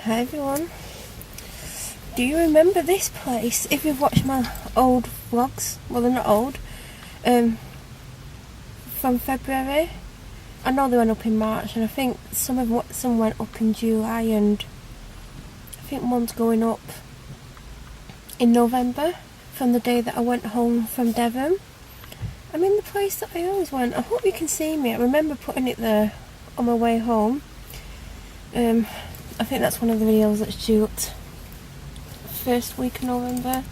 Hi everyone. Do you remember this place? If you've watched my old vlogs, well they're not old, from February. I know they went up in March, and I think some went up in July, and I think one's going up in November from the day that I went home from Devon. I'm in the place that I always went. I hope you can see me. I remember putting it there on my way home. I think that's one of the videos that's due up first week of November.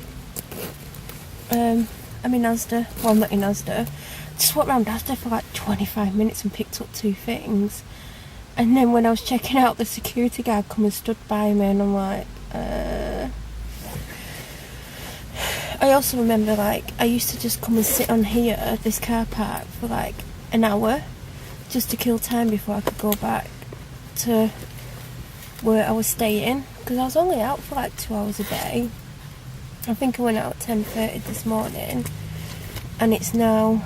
I'm in Asda. Well, I'm not in Asda. Just walked around Asda for like 25 minutes and picked up 2 things. And then when I was checking out, the security guard come and stood by me, and I'm like, I also remember, like, I used to just come and sit on here, this car park, for like an hour, just to kill time before I could go back to where I was staying, because I was only out for like 2 hours a day. I think I went out at 10:30 this morning, and it's now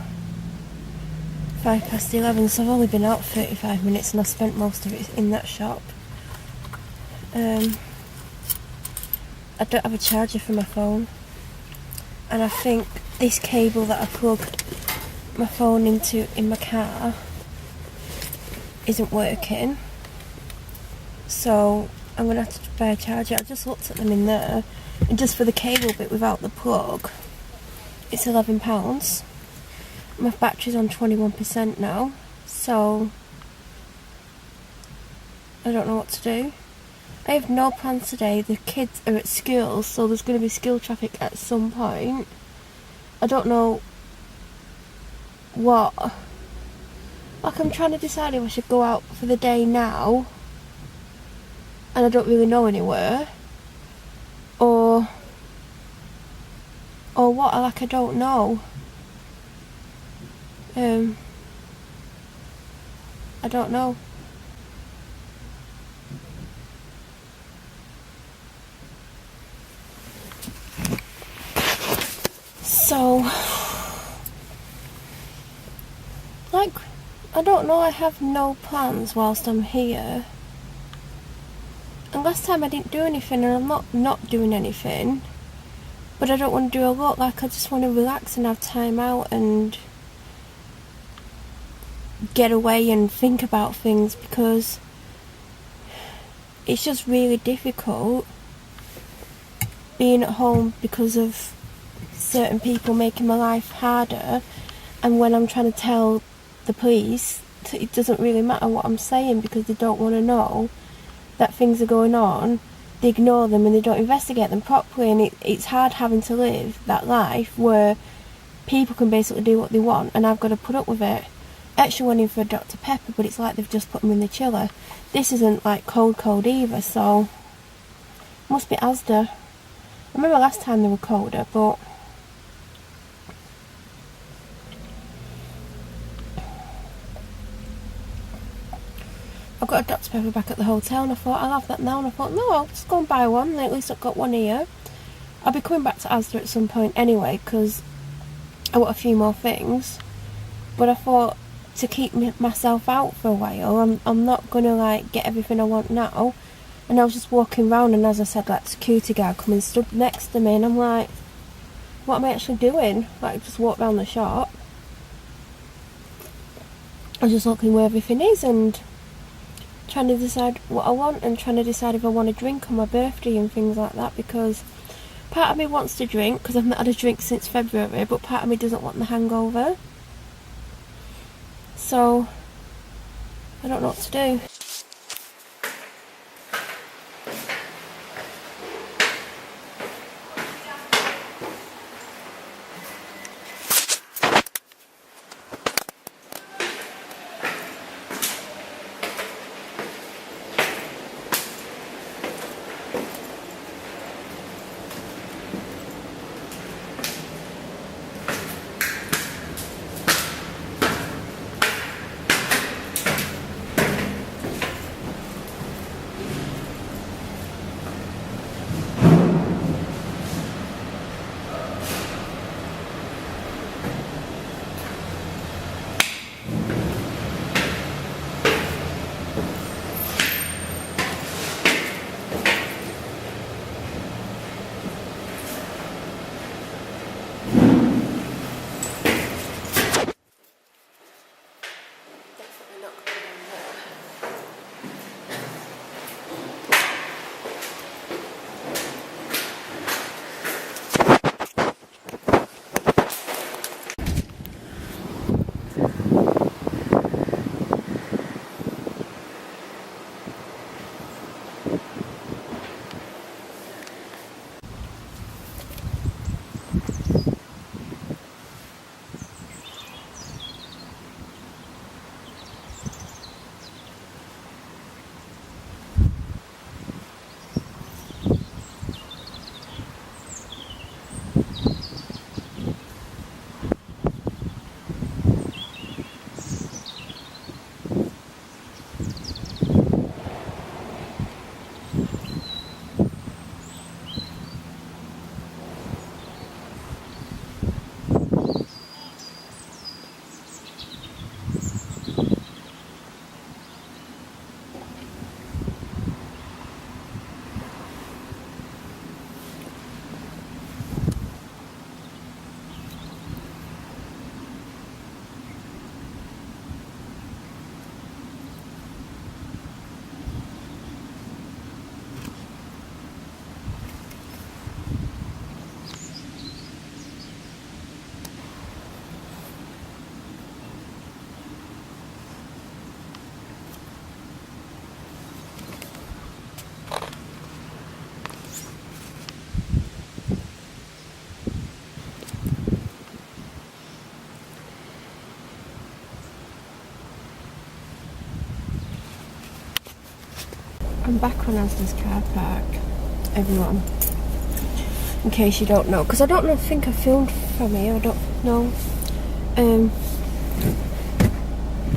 11:05, so I've only been out 35 minutes, and I spent most of it in that shop. I don't have a charger for my phone, and I think this cable that I plug my phone into in my car isn't working, so I'm going to have to buy a charger. I just looked at them in there, and just for the cable bit without the plug, it's £11. My battery's on 21% now, so I don't know what to do. I have no plans today. The kids are at school, so there's going to be school traffic at some point. I don't know what. Like, I'm trying to decide if I should go out for the day now, and I don't really know anywhere, or what. Like, I don't know. I don't know. So, like, I don't know, I have no plans whilst I'm here. And last time I didn't do anything, and I'm not doing anything. But I don't want to do a lot. Like, I just want to relax and have time out and get away and think about things, because it's just really difficult being at home because of certain people making my life harder. And when I'm trying to tell the police, it doesn't really matter what I'm saying, because they don't want to know that things are going on. They ignore them and they don't investigate them properly, and it's hard having to live that life where people can basically do what they want, and I've got to put up with it. I actually went in for a Dr. Pepper, but it's like they've just put them in the chiller. This isn't like cold either, so must be Asda. I remember last time they were colder, but I've got a Dr. Pepper back at the hotel, and I thought I'll have that now, and I thought no, I'll just go and buy one, and at least I've got one here. I'll be coming back to Asda at some point anyway, because I want a few more things, but I thought to keep myself out for a while, I'm not going to like get everything I want now. And I was just walking around, and as I said, like, security guard come and stood next to me, and I'm like, what am I actually doing? Like, just walk around the shop. I was just looking where everything is and trying to decide what I want, and trying to decide if I want a drink on my birthday and things like that, because part of me wants to drink because I've not had a drink since February, but part of me doesn't want the hangover. So I don't know what to do. I'm back on Asda's car park, everyone. In case you don't know, because I don't know, I think I filmed from here, I don't know.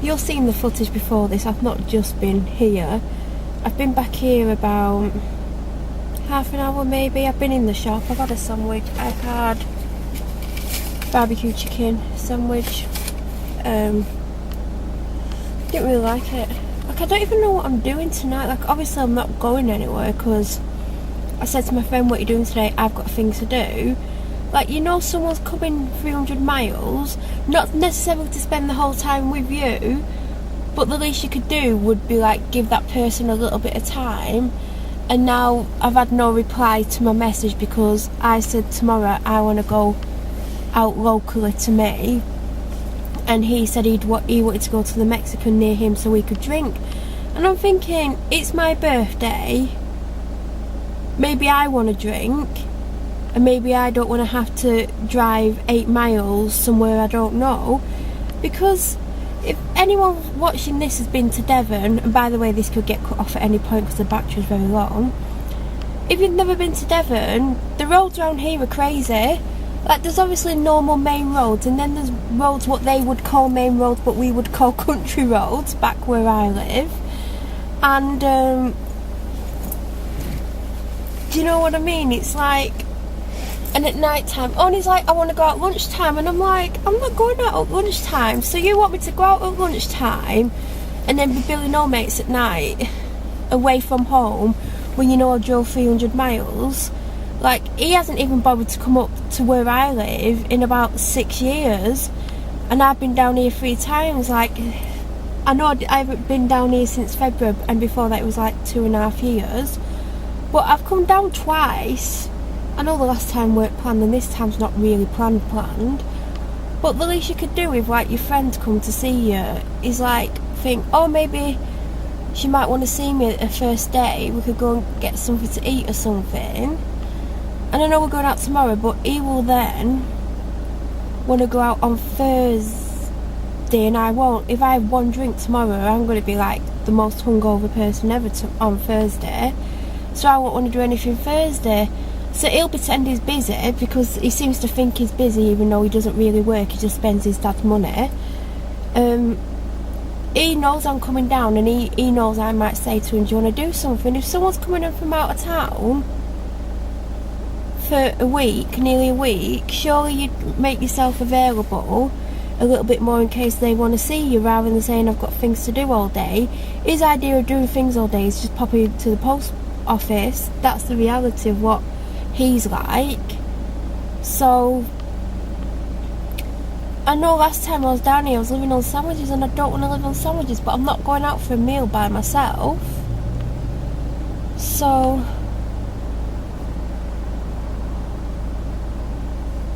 You'll see in the footage before this, I've not just been here. I've been back here about half an hour maybe. I've been in the shop, I've had a sandwich, I've had barbecue chicken sandwich. Didn't really like it. Like, I don't even know what I'm doing tonight. Like, obviously I'm not going anywhere because I said to my friend, what are you doing today? I've got things to do. Like, you know, someone's coming 300 miles, not necessarily to spend the whole time with you, but the least you could do would be like give that person a little bit of time. And now I've had no reply to my message because I said tomorrow I want to go out locally to me, and he said he wanted to go to the Mexican near him so we could drink. And I'm thinking, it's my birthday, maybe I want to drink, and maybe I don't want to have to drive 8 miles somewhere I don't know. Because if anyone watching this has been to Devon, and by the way this could get cut off at any point because the battery is very long, if you've never been to Devon, the roads around here are crazy. Like, there's obviously normal main roads, and then there's roads what they would call main roads but we would call country roads back where I live. And do you know what I mean? It's like, and at night time, oh, and he's like, I want to go out lunchtime, and I'm like, I'm not going out at lunchtime, so you want me to go out at lunchtime and then be billing all mates at night away from home when you know I drove 300 miles? Like, he hasn't even bothered to come up to where I live in about 6 years, and I've been down here 3 times. Like, I know I haven't been down here since February, and before that it was like 2.5 years, but I've come down twice. I know the last time weren't planned, and this time's not really planned, but the least you could do if like your friend come to see you is like think, oh, maybe she might want to see me at her first day, we could go and get something to eat or something. And I know we're going out tomorrow, but he will then want to go out on Thursday, and I won't. If I have one drink tomorrow, I'm going to be like the most hungover person ever on Thursday, so I won't want to do anything Thursday. So he'll pretend he's busy because he seems to think he's busy even though he doesn't really work, he just spends his dad's money. He knows I'm coming down, and he knows I might say to him, do you want to do something? If someone's coming in from out of town for a week, nearly a week, surely you'd make yourself available a little bit more in case they want to see you, rather than saying I've got things to do all day. His idea of doing things all day is just popping to the post office. That's the reality of what he's like. So I know last time I was down here I was living on sandwiches, and I don't want to live on sandwiches, but I'm not going out for a meal by myself. So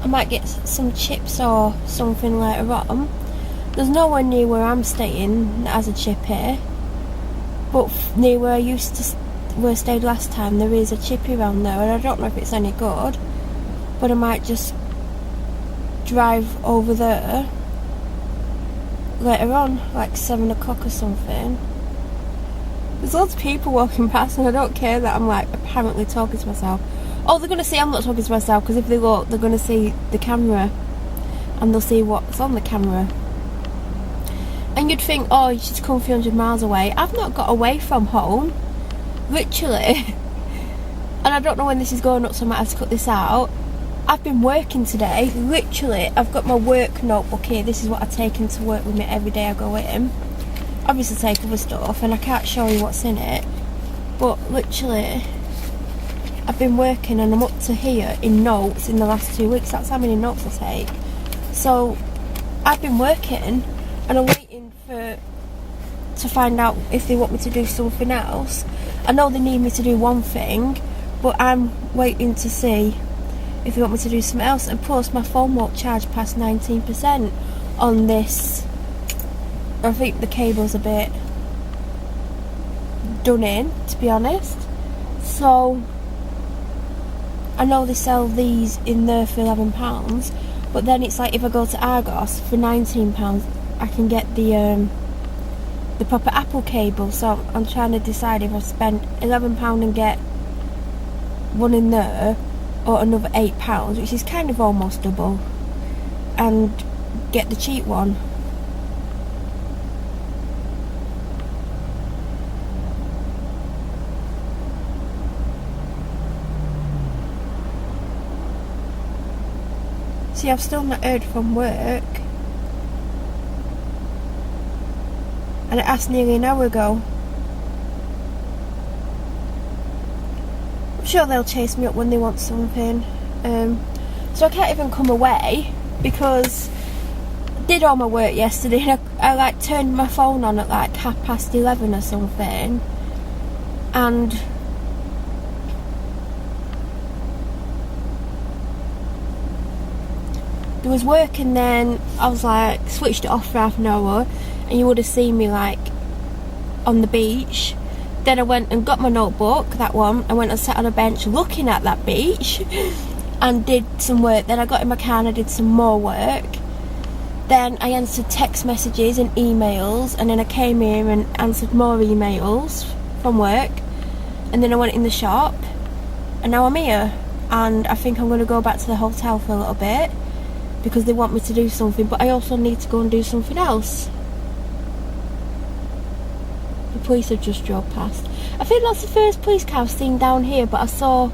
I might get some chips or something later on. There's nowhere near where I'm staying that has a chippy, but near where I stayed last time there is a chippy around there, and I don't know if it's any good, but I might just drive over there later on, like 7 o'clock or something. There's lots of people walking past, and I don't care that I'm like apparently talking to myself. Oh, they're going to see I'm not talking to myself, because if they look, they're going to see the camera, and they'll see what's on the camera. And you'd think, oh, you should come 300 miles away. I've not got away from home, literally. And I don't know when this is going up, so I might have to cut this out. I've been working today, literally. I've got my work notebook here. This is what I take into work with me every day I go in. Obviously take other stuff, and I can't show you what's in it, but literally I've been working, and I'm up to here in notes in the last 2 weeks. That's how many notes I take. So I've been working, and I'm waiting to find out if they want me to do something else. I know they need me to do one thing, but I'm waiting to see if they want me to do something else. And plus my phone won't charge past 19% on this. I think the cable's a bit done in, to be honest. So I know they sell these in there for £11, but then it's like if I go to Argos for £19 I can get the the proper Apple cable, so I'm trying to decide if I spend £11 and get one in there, or another £8, which is kind of almost double, and get the cheap one. See, I've still not heard from work, and I asked nearly an hour ago. I'm sure they'll chase me up when they want something. So I can't even come away because I did all my work yesterday, and I like turned my phone on at like 11:30 or something, and there was work, and then I was like switched it off for half an hour, and you would have seen me like on the beach. Then I went and got my notebook, that one. I went and sat on a bench looking at that beach and did some work. Then I got in my car and I did some more work. Then I answered text messages and emails, and then I came here and answered more emails from work. And then I went in the shop, and now I'm here. And I think I'm going to go back to the hotel for a little bit because they want me to do something, but I also need to go and do something else. The police have just drove past. I think that's the first police car I've seen down here, but I saw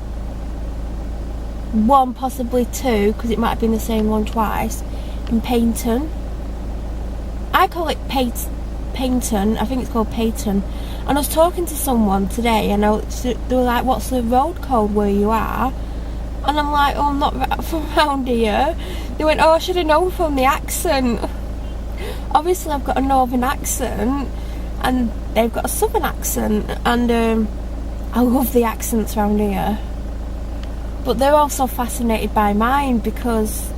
one, possibly two, because it might have been the same one twice, in Payton. I call it Payton, I think it's called Payton. And I was talking to someone today, and they were like, what's the road code where you are? And I'm like, oh, I'm not from around here. They went, oh, I should have known from the accent. Obviously I've got a northern accent, and they've got a southern accent, and I love the accents around here. But they're also fascinated by mine because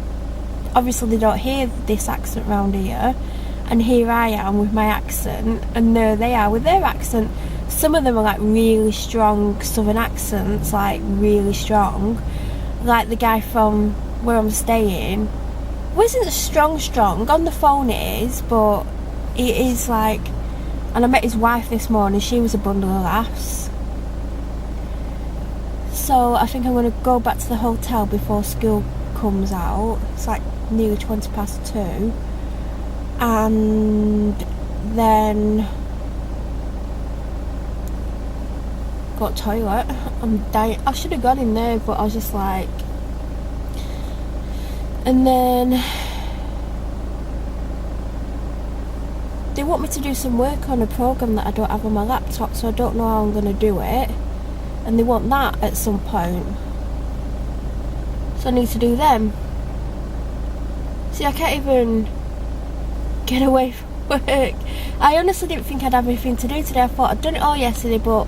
obviously they don't hear this accent around here, and here I am with my accent, and there they are with their accent. Some of them are like really strong southern accents, like really strong. Like the guy from where I'm staying wasn't strong on the phone, it is, but it is like. And I met his wife this morning, she was a bundle of laughs. So I think I'm going to go back to the hotel before school comes out. It's like nearly 2:20. And then go to the toilet. I'm dying. I should have gone in there, but I was just like. And then they want me to do some work on a program that I don't have on my laptop, so I don't know how I'm going to do it. And they want that at some point. So I need to do them. See, I can't even get away from work. I honestly didn't think I'd have anything to do today. I thought I'd done it all yesterday, but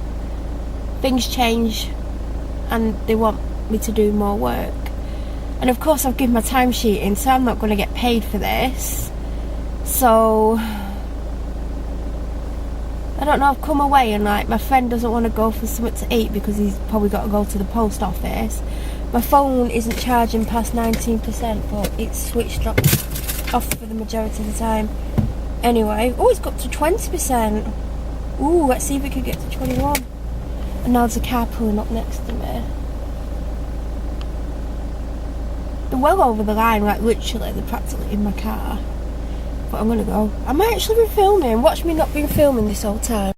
things change and they want me to do more work. And of course I've given my timesheet in, so I'm not going to get paid for this. So I don't know, I've come away and like my friend doesn't want to go for something to eat because he's probably got to go to the post office. My phone isn't charging past 19%, but it's switched off for the majority of the time. Anyway, oh, it's got to 20%. Ooh, let's see if we can get to 21. And now there's a car pulling up next to me. They're well over the line, like literally, they're practically in my car. But I'm gonna go. I might actually be filming. Watch me not being filming this whole time.